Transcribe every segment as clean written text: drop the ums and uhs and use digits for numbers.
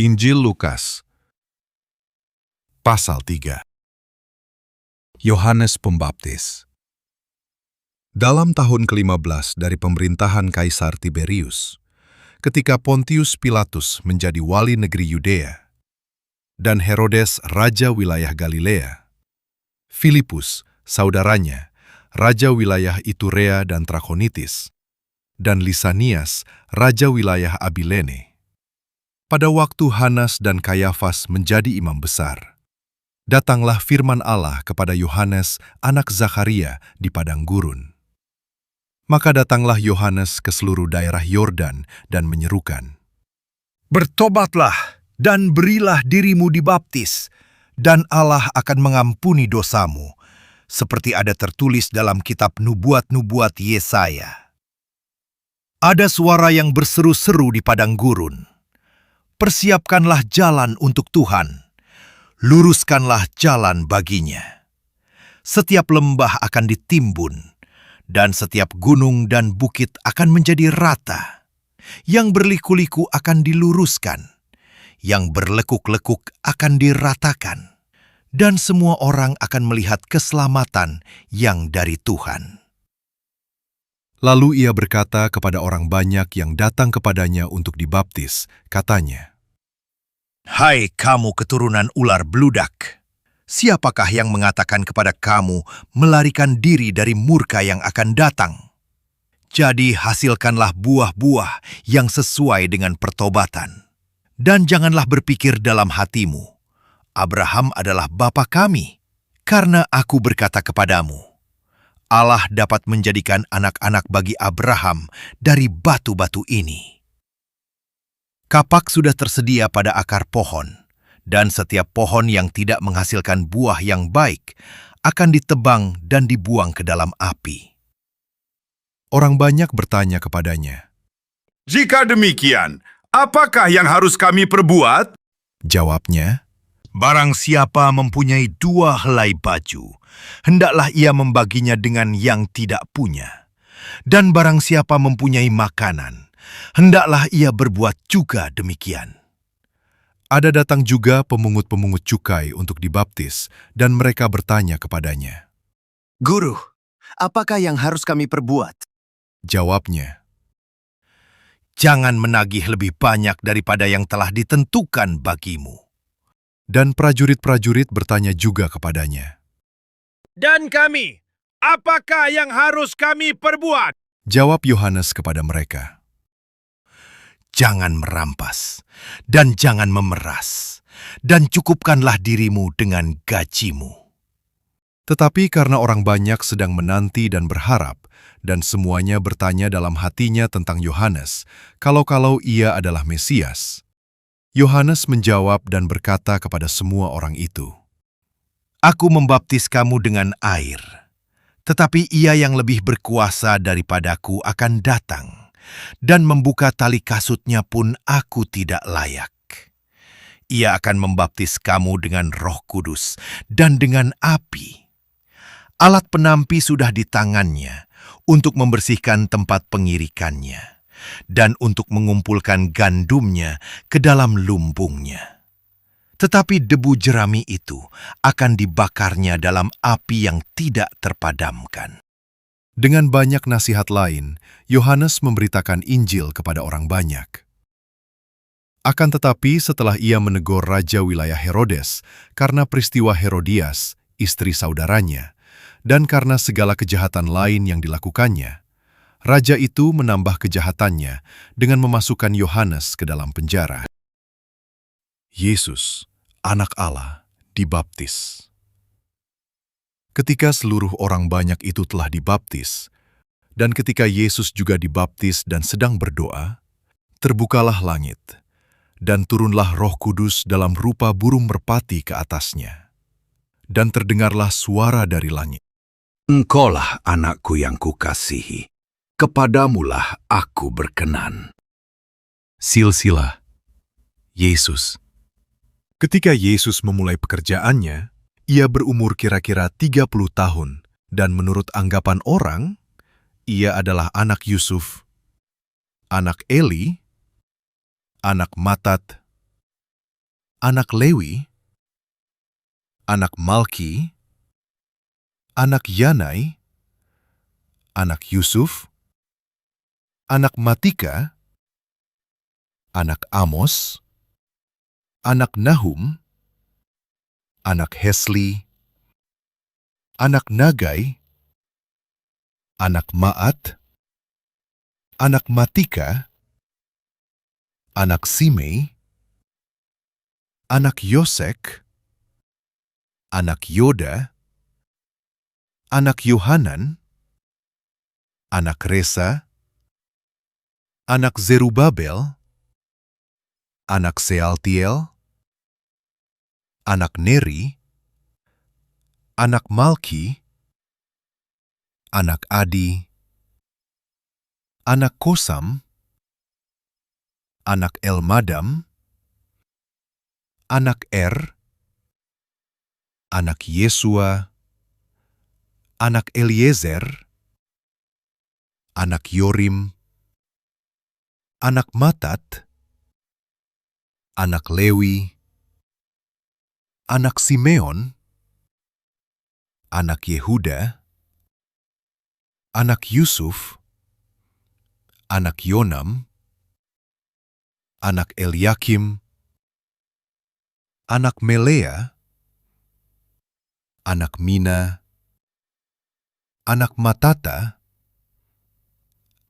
Injil Lukas, Pasal 3. Yohanes Pembaptis. Dalam tahun ke-15 dari pemerintahan Kaisar Tiberius, ketika Pontius Pilatus menjadi wali negeri Yudea, dan Herodes raja wilayah Galilea, Filipus, saudaranya, raja wilayah Iturea dan Trakonitis, dan Lisanias, raja wilayah Abilene. Pada waktu Hanas dan Kayafas menjadi imam besar, datanglah firman Allah kepada Yohanes, anak Zakaria, di padang gurun. Maka datanglah Yohanes ke seluruh daerah Yordan dan menyerukan, "Bertobatlah dan berilah dirimu dibaptis, dan Allah akan mengampuni dosamu, seperti ada tertulis dalam kitab nubuat-nubuat Yesaya." Ada suara yang berseru-seru di padang gurun, "Persiapkanlah jalan untuk Tuhan, luruskanlah jalan baginya. Setiap lembah akan ditimbun, dan setiap gunung dan bukit akan menjadi rata. Yang berliku-liku akan diluruskan, yang berlekuk-lekuk akan diratakan, dan semua orang akan melihat keselamatan yang dari Tuhan." Lalu ia berkata kepada orang banyak yang datang kepadanya untuk dibaptis, katanya, "Hai kamu keturunan ular beludak, siapakah yang mengatakan kepada kamu melarikan diri dari murka yang akan datang? Jadi hasilkanlah buah-buah yang sesuai dengan pertobatan. Dan janganlah berpikir dalam hatimu, Abraham adalah bapa kami, karena aku berkata kepadamu, Allah dapat menjadikan anak-anak bagi Abraham dari batu-batu ini. Kapak sudah tersedia pada akar pohon, dan setiap pohon yang tidak menghasilkan buah yang baik akan ditebang dan dibuang ke dalam api." Orang banyak bertanya kepadanya, "Jika demikian, apakah yang harus kami perbuat?" Jawabnya, "Barang siapa mempunyai 2 helai baju, hendaklah ia membaginya dengan yang tidak punya. Dan barang siapa mempunyai makanan, hendaklah ia berbuat juga demikian." Ada datang juga pemungut-pemungut cukai untuk dibaptis, dan mereka bertanya kepadanya. "Guru, apakah yang harus kami perbuat?" Jawabnya, "Jangan menagih lebih banyak daripada yang telah ditentukan bagimu." Dan prajurit-prajurit bertanya juga kepadanya. "Dan kami, apakah yang harus kami perbuat?" Jawab Yohanes kepada mereka, "Jangan merampas, dan jangan memeras, dan cukupkanlah dirimu dengan gajimu." Tetapi karena orang banyak sedang menanti dan berharap, dan semuanya bertanya dalam hatinya tentang Yohanes, kalau-kalau ia adalah Mesias, Yohanes menjawab dan berkata kepada semua orang itu, "Aku membaptis kamu dengan air, tetapi ia yang lebih berkuasa daripadaku akan datang, dan membuka tali kasutnya pun aku tidak layak. Ia akan membaptis kamu dengan Roh Kudus dan dengan api. Alat penampi sudah di tangannya untuk membersihkan tempat pengirikannya, dan untuk mengumpulkan gandumnya ke dalam lumbungnya. Tetapi debu jerami itu akan dibakarnya dalam api yang tidak terpadamkan." Dengan banyak nasihat lain, Yohanes memberitakan Injil kepada orang banyak. Akan tetapi setelah ia menegur raja wilayah Herodes karena peristiwa Herodias, istri saudaranya, dan karena segala kejahatan lain yang dilakukannya, raja itu menambah kejahatannya dengan memasukkan Yohanes ke dalam penjara. Yesus, Anak Allah, dibaptis. Ketika seluruh orang banyak itu telah dibaptis, dan ketika Yesus juga dibaptis dan sedang berdoa, terbukalah langit, dan turunlah Roh Kudus dalam rupa burung merpati ke atasnya. Dan terdengarlah suara dari langit, "Engkaulah anakku yang kukasihi, kepadamulah aku berkenan." Silsilah Yesus. Ketika Yesus memulai pekerjaannya, ia berumur kira-kira 30 tahun, dan menurut anggapan orang, ia adalah anak Yusuf, anak Eli, anak Matat, anak Lewi, anak Malki, anak Yanai, anak Yusuf, anak Matika, anak Amos, anak Nahum, anak Hesli, anak Nagai, anak Maat, anak Matika, anak Simei, anak Yosek, anak Yoda, anak Yohanan, anak Resa, anak Zerubabel, anak Sealtiel, anak Neri, anak Malki, anak Adi, anak Kosam, anak Elmadam, anak anak Yesua, anak Eliezer, anak Yorim, anak Matat, anak Lewi, anak Simeon, anak Yehuda, anak Yusuf, anak Yonam, anak Eliakim, anak Melea, anak Mina, anak Matata,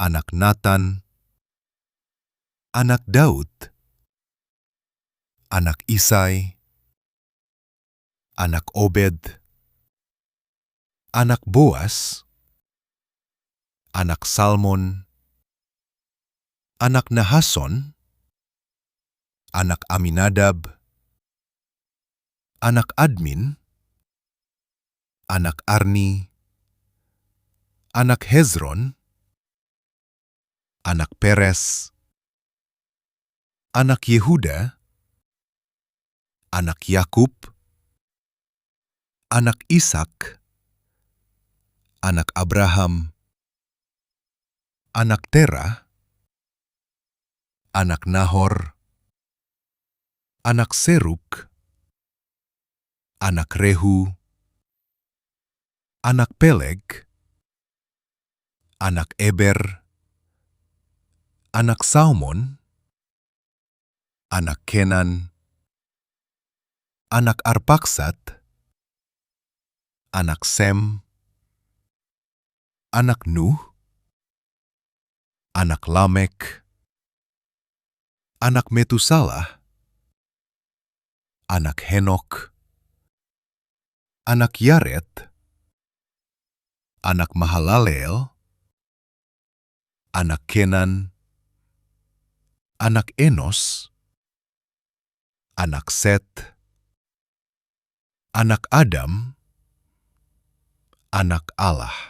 anak Natan, anak Daud, anak Isai, anak Obed, anak Boas, anak Salmon, anak Nahason, anak Aminadab, anak Admin, anak Arni, anak Hezron, anak Peres, anak Yehuda, anak Yakub, anak Ishak, anak Abraham, anak Terah, anak Nahor, anak Seruk, anak Rehu, anak Peleg, anak Eber, anak Salmon, anak Kenan, anak Arpaksat, anak Sem, anak Nuh, anak Lamek, anak Metusalah, anak Henok, anak Yaret, anak Mahalaleel, anak Kenan, anak Enos, anak Set, anak Adam, anak Allah.